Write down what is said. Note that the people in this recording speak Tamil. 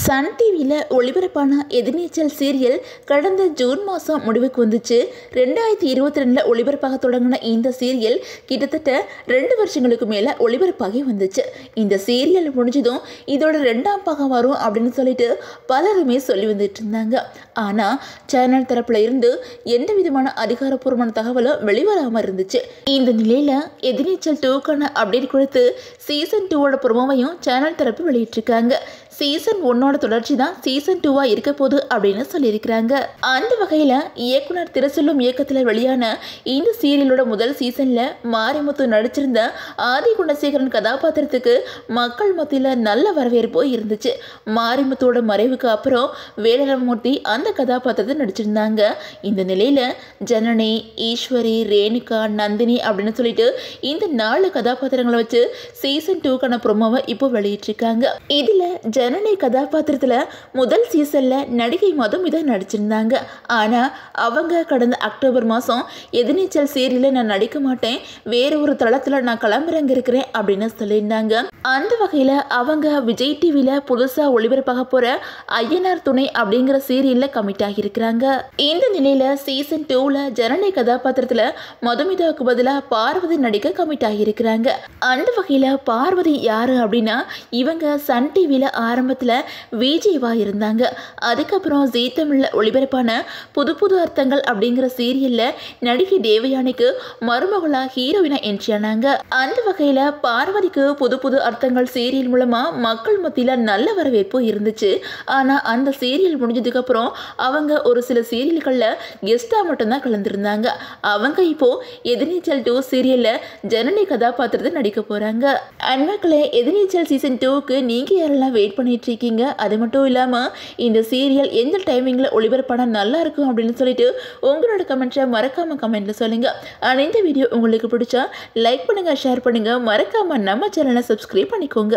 சன் டிவியில் ஒளிபரப்பான எதிர்நீச்சல் சீரியல் கடந்த ஜூன் மாதம் முடிவுக்கு வந்துச்சு. 2022 ஒளிபரப்பாக தொடங்கின இந்த சீரியல் கிட்டத்தட்ட 2 வருஷங்களுக்கு மேலே ஒளிபரப்பாகி வந்துச்சு. இந்த சீரியல் முடிஞ்சதும் இதோட 2ஆம் பாகம் வரும் அப்படின்னு சொல்லிட்டு பலருமே சொல்லி வந்துட்டு இருந்தாங்க. ஆனால் சேனல் தரப்புல இருந்து எந்த விதமான அதிகாரப்பூர்வமான தகவலும் வெளிவராமல் இருந்துச்சு. இந்த நிலையில் எதிர்நீச்சல் 2க்கான அப்டேட் கொடுத்து சீசன் 2ஓட ப்ரோமோவையும் சேனல் தரப்பு வெளியிட்டிருக்காங்க. சீசன் 1ஓட தொடர்ச்சி தான் சீசன் 2வா இருக்க போகுது அப்படின்னு சொல்லியிருக்கிறாங்க. அந்த வகையில் இயக்குனர் திருசெல்வம் இயக்கத்தில் வெளியான இந்த சீரியலோட முதல் சீசனில் மாரிமுத்து நடிச்சிருந்த ஆதி குணசேகரன் கதாபாத்திரத்துக்கு மக்கள் மத்தியில் நல்ல வரவேற்பு இருந்துச்சு. மாரிமுத்தோட மறைவுக்கு அப்புறம் வேலராமமூர்த்தி அந்த கதாபாத்திரத்தை நடிச்சிருந்தாங்க. இந்த நிலையில் ஜனனி, ஈஸ்வரி, ரேணுகா, நந்தினி அப்படின்னு சொல்லிட்டு இந்த 4 கதாபாத்திரங்களை வச்சு சீசன் 2க்கான ப்ரோமோவை இப்போ வெளியிட்டிருக்காங்க. இதில் ஜனனி கதாபாத்திரத்தில் முதல் சீசனில் நடிகை மதுமிதா நடிச்சிருந்தாங்க. ஆனால் அவங்க கடந்த அக்டோபர் மாதம் எதிர்நீச்சல் சீரியலில் நான் நடிக்க மாட்டேன், வேறு ஒரு தளத்தில் நான் கிளம்புறங்க இருக்கிறேன் அப்படின்னு சொல்லியிருந்தாங்க. அந்த வகையில் அவங்க விஜய் டிவியில் புதுசாக ஒளிபரப்பாக போகிற ஐயனார் துணை அப்படிங்கிற சீரியலில் கமிட் ஆகியிருக்கிறாங்க. இந்த நிலையில் சீசன் 2ல் ஜனனி கதாபாத்திரத்தில் மதுமிதாவுக்கு பதிலாக பார்வதி நடிக்க கமிட் ஆகியிருக்கிறாங்க. அந்த வகையில் பார்வதி யார் அப்படின்னா இவங்க சன் டிவியில் ஆரம்பத்தில் விஜேவாக இருந்தாங்க. அதுக்கப்புறம் ஜீ தமிழில் ஒளிபரப்பான புது புது அர்த்தங்கள் அப்படிங்கிற சீரியலில் நடிகை தேவயானிக்கு மருமகளாக ஹீரோயினா என்ட்ரி ஆனாங்க. அந்த வகையில் பார்வதிக்கு புது புது அர்த்தங்கள் சீரியல் மூலமாக மக்கள் மத்தியில் நல்ல வரவேற்பு இருந்துச்சு. ஆனால் அந்த சீரியல் முடிஞ்சதுக்கப்புறம் அவங்க ஒரு சில சீரியல்களில் கெஸ்டாக மட்டும்தான் கலந்துருந்தாங்க. அவங்க இப்போது எதிர்நீச்சல் 2 சீரியலில் ஜனனி கதாபாத்திரத்தை நடிக்க போகிறாங்க. அன்மக்களே, எதிர்நீச்சல் சீசன் 2க்கு நீங்கள் யாரெல்லாம் வெயிட் பண்ணிட்டு இருக்கீங்க? அது மட்டும் இல்லாமல் இந்த சீரியல் எந்த டைமிங்கில் ஒளிபரப்பான நல்லா இருக்கும் அப்படின்னு சொல்லிட்டு உங்களோட கமெண்ட்ஸை மறக்காமல் கமெண்ட்டில் சொல்லுங்கள். ஆனால் இந்த வீடியோ உங்களுக்கு பிடிச்சா லைக் பண்ணுங்கள், ஷேர் பண்ணுங்கள், மறக்காமல் நம்ம சேனலை சப்ஸ்கிரைப் பண்ணிக்கோங்க.